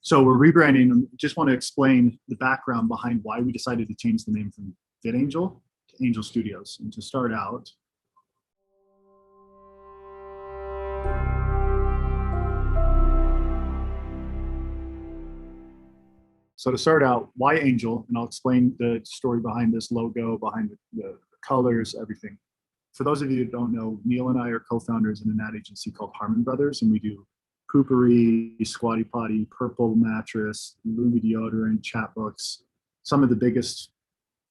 So we're rebranding. Just want to explain the background behind why we decided to change the name from VidAngel to Angel Studios. And to start out, why Angel? And I'll explain the story behind this logo, behind the colors, everything. For those of you who don't know, Neil and I are co-founders in an ad agency called Harmon Brothers, and we do Poopery, Squatty Potty, Purple Mattress, Lumi deodorant, chat books, some of the biggest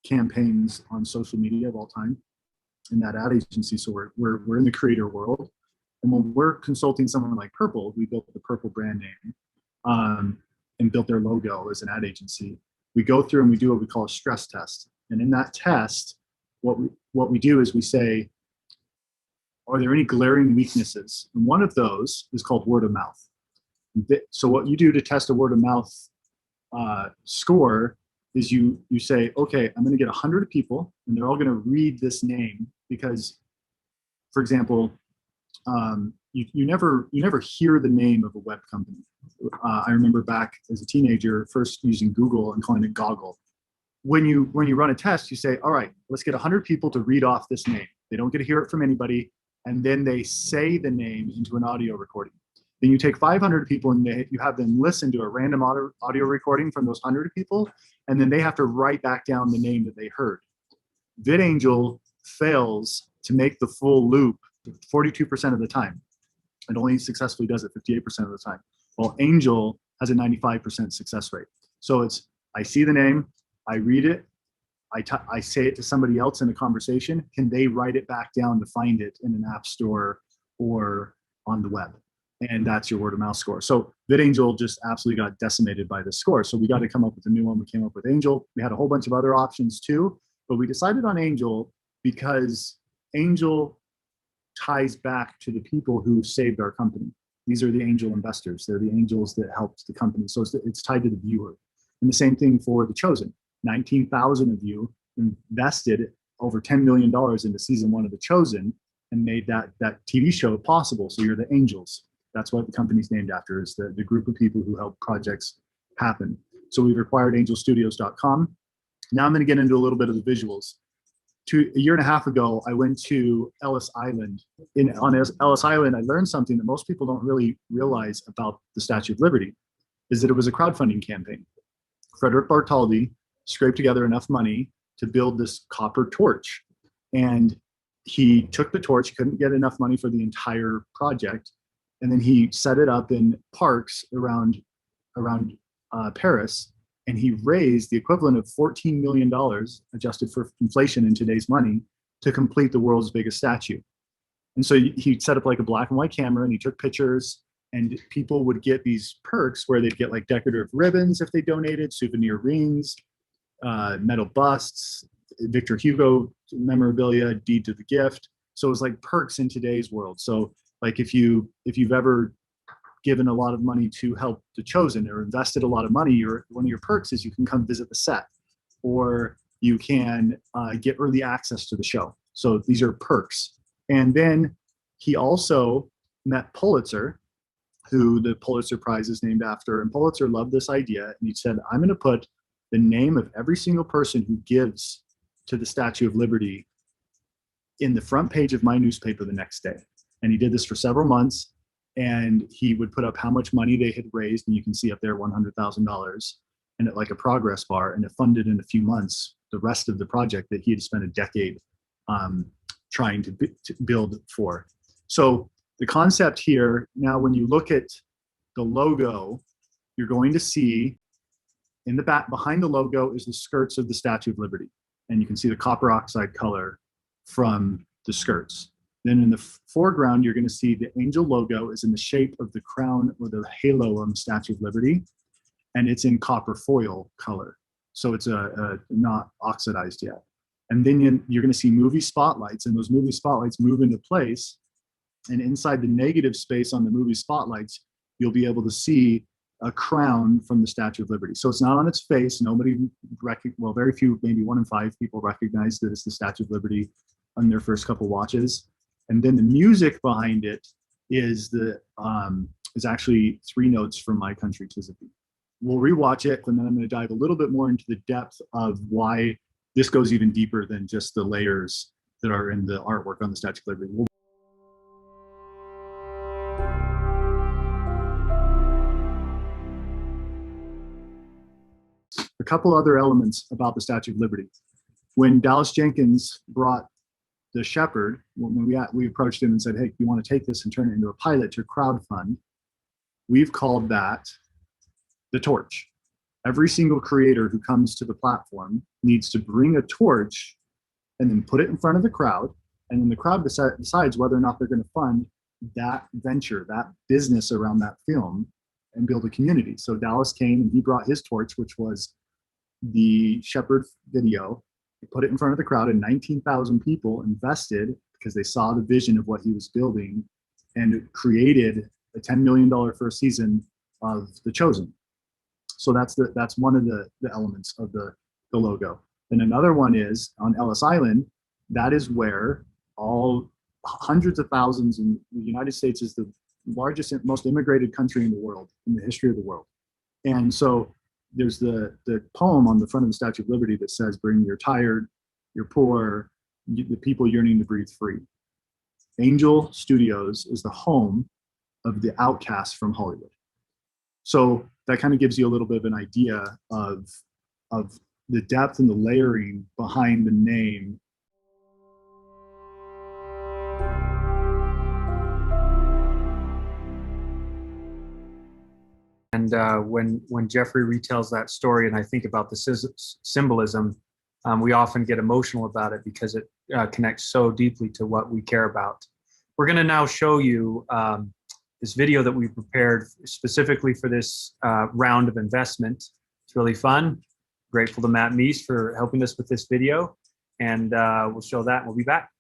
campaigns on social media of all time in that ad agency. So we're in the creator world. And when we're consulting someone like Purple, we built the Purple brand name and built their logo as an ad agency. We go through and we do what we call a stress test. And in that test, what we do is we say, are there any glaring weaknesses? And one of those is called word of mouth. So what you do to test a word of mouth score is you say, okay, I'm going to get 100 people and they're all going to read this name because, for example, you never hear the name of a web company. I remember back as a teenager first using Google and calling it Goggle. When you run a test, you say, all right, let's get 100 people to read off this name. They don't get to hear it from anybody. And then they say the name into an audio recording. Then you take 500 people and you have them listen to a random audio recording from those 100 people, and then they have to write back down the name that they heard. VidAngel fails to make the full loop 42% of the time. It only successfully does it 58% of the time. While Angel has a 95% success rate. So it's, I see the name, I read it, I say it to somebody else in a conversation, can they write it back down to find it in an app store or on the web? And that's your word of mouth score. So VidAngel just absolutely got decimated by this score. So we got to come up with a new one. We came up with Angel. We had a whole bunch of other options too, but we decided on Angel because Angel ties back to the people who saved our company. These are the angel investors. They're the angels that helped the company. So it's tied to the viewer. And the same thing for The Chosen. 19,000 of you invested over $10 million into season 1 of The Chosen and made that TV show possible. So you're the angels. That's what the company's named after, is the group of people who help projects happen. So we've acquired angelstudios.com. Now I'm going to get into a little bit of the visuals. A year and a half ago, I went to Ellis Island. On Ellis Island, I learned something that most people don't really realize about the Statue of Liberty, is that it was a crowdfunding campaign. Frederick Bartholdi scraped together enough money to build this copper torch. And he took the torch, couldn't get enough money for the entire project. And then he set it up in parks around Paris. And he raised the equivalent of $14 million, adjusted for inflation in today's money, to complete the world's biggest statue. And so he set up like a black and white camera and he took pictures, and people would get these perks where they'd get like decorative ribbons if they donated, souvenir rings, metal busts, Victor Hugo memorabilia, deed to the gift. So it was like perks in today's world. So like if you've ever given a lot of money to help The Chosen or invested a lot of money, one of your perks is you can come visit the set, or you can get early access to the show. So these are perks. And then he also met Pulitzer, who the Pulitzer Prize is named after. And Pulitzer loved this idea. And he said, I'm going to put the name of every single person who gives to the Statue of Liberty in the front page of my newspaper the next day. And he did this for several months. And he would put up how much money they had raised. And you can see up there $100,000 and like a progress bar. And it funded in a few months the rest of the project that he had spent a decade trying to build for. So the concept here, now when you look at the logo, you're going to see in the back, behind the logo is the skirts of the Statue of Liberty. And you can see the copper oxide color from the skirts. Then in the foreground, you're going to see the angel logo is in the shape of the crown or the halo on the Statue of Liberty. And it's in copper foil color. So it's not oxidized yet. And then you're going to see movie spotlights, and those movie spotlights move into place. And inside the negative space on the movie spotlights, you'll be able to see a crown from the Statue of Liberty. So it's not on its face. Well, very few, maybe 1 in 5 people recognize that it's the Statue of Liberty on their first couple watches. And then the music behind it is actually 3 notes from My Country 'Tis of Thee. we'll rewatch it, and then I'm going to dive a little bit more into the depth of why this goes even deeper than just the layers that are in the artwork on the Statue of Liberty. A couple other elements about the Statue of Liberty. When Dallas Jenkins brought the Shepherd, when we approached him and said, hey, you want to take this and turn it into a pilot to crowdfund, we've called that the torch. Every single creator who comes to the platform needs to bring a torch and then put it in front of the crowd, and then the crowd decides whether or not they're going to fund that venture, that business around that film, and build a community. So Dallas came and he brought his torch, which was the Shepherd video. He put it in front of the crowd, and 19,000 people invested because they saw the vision of what he was building, and created a $10 million first season of The Chosen. So that's one of the elements of the logo. And another one is on Ellis Island. That is where all hundreds of thousands, in the United States is the largest, most immigrated country in the world, in the history of the world. And so there's the poem on the front of the Statue of Liberty that says, bring your tired, your poor, the people yearning to breathe free. Angel Studios is the home of the outcasts from Hollywood. So that kind of gives you a little bit of an idea of the depth and the layering behind the name. And when Jeffrey retells that story, and I think about the symbolism, we often get emotional about it because it connects so deeply to what we care about. We're going to now show you this video that we prepared specifically for this round of investment. It's really fun. Grateful to Matt Meese for helping us with this video, and we'll show that and we'll be back.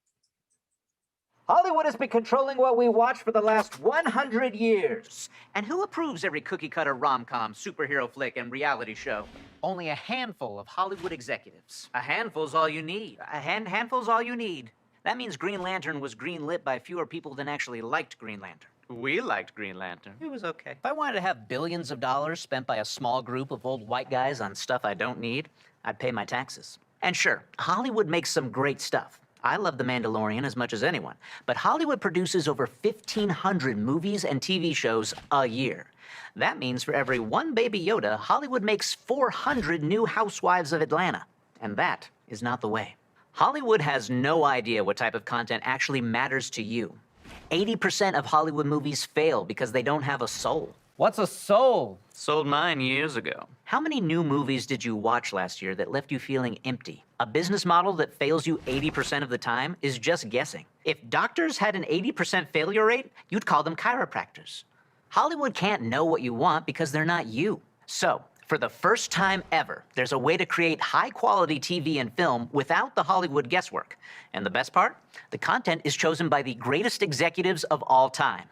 Hollywood has been controlling what we watch for the last 100 years. And who approves every cookie-cutter rom-com, superhero flick, and reality show? Only a handful of Hollywood executives. A handful's all you need. Handful's all you need. That means Green Lantern was greenlit by fewer people than actually liked Green Lantern. We liked Green Lantern. It was okay. If I wanted to have billions of dollars spent by a small group of old white guys on stuff I don't need, I'd pay my taxes. And sure, Hollywood makes some great stuff. I love The Mandalorian as much as anyone, but Hollywood produces over 1,500 movies and TV shows a year. That means for every one Baby Yoda, Hollywood makes 400 new Housewives of Atlanta. And that is not the way. Hollywood has no idea what type of content actually matters to you. 80% of Hollywood movies fail because they don't have a soul. What's a soul? Sold mine years ago. How many new movies did you watch last year that left you feeling empty? A business model that fails you 80% of the time is just guessing. If doctors had an 80% failure rate, you'd call them chiropractors. Hollywood can't know what you want because they're not you. So, for the first time ever, there's a way to create high-quality TV and film without the Hollywood guesswork. And the best part? The content is chosen by the greatest executives of all time.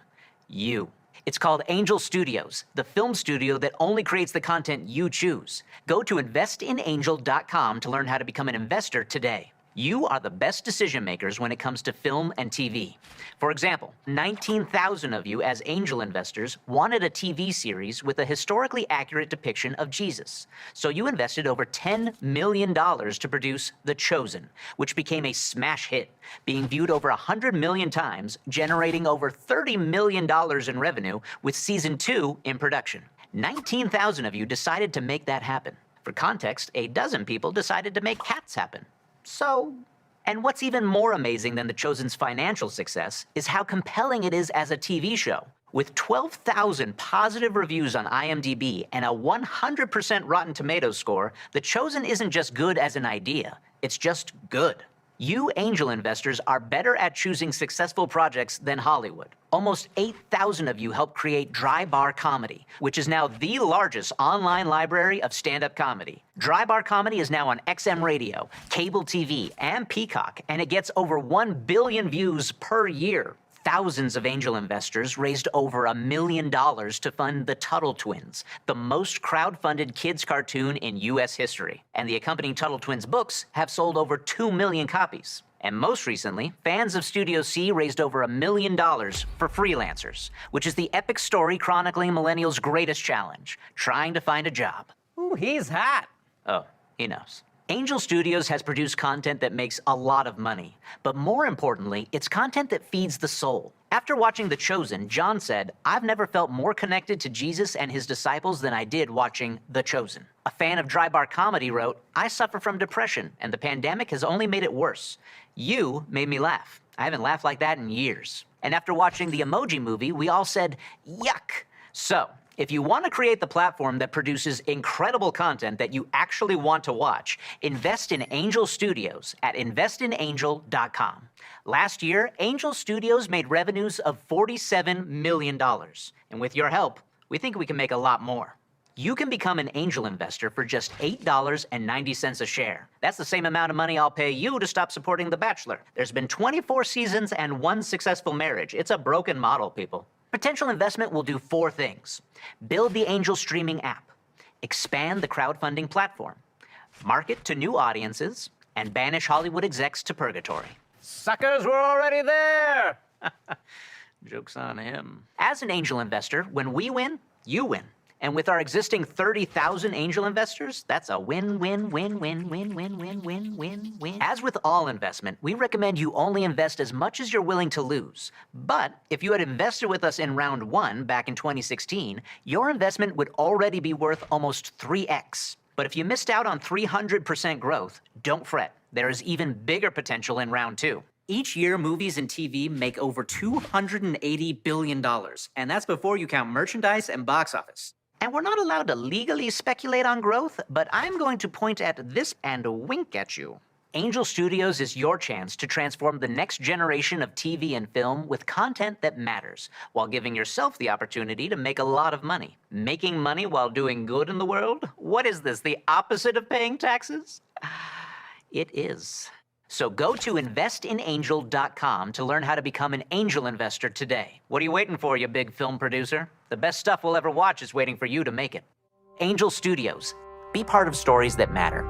You. It's called Angel Studios, the film studio that only creates the content you choose. Go to investinangel.com to learn how to become an investor today. You are the best decision makers when it comes to film and TV. For example, 19,000 of you as angel investors wanted a TV series with a historically accurate depiction of Jesus. So you invested over $10 million to produce The Chosen, which became a smash hit, being viewed over 100 million times, generating over $30 million in revenue with season 2 in production. 19,000 of you decided to make that happen. For context, a dozen people decided to make Cats happen. So, and what's even more amazing than The Chosen's financial success is how compelling it is as a TV show. With 12,000 positive reviews on IMDb and a 100% Rotten Tomatoes score, The Chosen isn't just good as an idea, it's just good. You angel investors are better at choosing successful projects than Hollywood. Almost 8,000 of you helped create Dry Bar Comedy, which is now the largest online library of stand-up comedy. Dry Bar Comedy is now on XM Radio, cable TV, and Peacock, and it gets over 1 billion views per year. Thousands of angel investors raised over $1 million to fund the Tuttle Twins, the most crowd-funded kids cartoon in U.S. history. And the accompanying Tuttle Twins books have sold over 2 million copies. And most recently, fans of Studio C raised over $1 million for Freelancers, which is the epic story chronicling millennials' greatest challenge, trying to find a job. Ooh, he's hot. Oh, he knows. Angel Studios has produced content that makes a lot of money, but more importantly, it's content that feeds the soul. After watching The Chosen, John said, "I've never felt more connected to Jesus and his disciples than I did watching The Chosen." A fan of dry bar comedy wrote, "I suffer from depression, and the pandemic has only made it worse. You made me laugh. I haven't laughed like that in years." And after watching the Emoji Movie, we all said, "Yuck." So, if you want to create the platform that produces incredible content that you actually want to watch, invest in Angel Studios at investinangel.com. Last year, Angel Studios made revenues of $47 million. And with your help, we think we can make a lot more. You can become an angel investor for just $8.90 a share. That's the same amount of money I'll pay you to stop supporting The Bachelor. There's been 24 seasons and 1 successful marriage. It's a broken model, people. Potential investment will do 4 things: build the Angel streaming app, expand the crowdfunding platform, market to new audiences, and banish Hollywood execs to purgatory. Suckers were already there. Joke's on him. As an angel investor, when we win, you win. And with our existing 30,000 angel investors, that's a win-win-win-win-win-win-win-win-win. As with all investment, we recommend you only invest as much as you're willing to lose. But if you had invested with us in round 1 back in 2016, your investment would already be worth almost 3x. But if you missed out on 300% growth, don't fret. There is even bigger potential in round 2. Each year, movies and TV make over $280 billion, and that's before you count merchandise and box office. And we're not allowed to legally speculate on growth, but I'm going to point at this and wink at you. Angel Studios is your chance to transform the next generation of TV and film with content that matters, while giving yourself the opportunity to make a lot of money. Making money while doing good in the world? What is this, the opposite of paying taxes? It is. So go to investinangel.com to learn how to become an angel investor today. What are you waiting for, you big film producer? The best stuff we'll ever watch is waiting for you to make it. Angel Studios. Be part of stories that matter.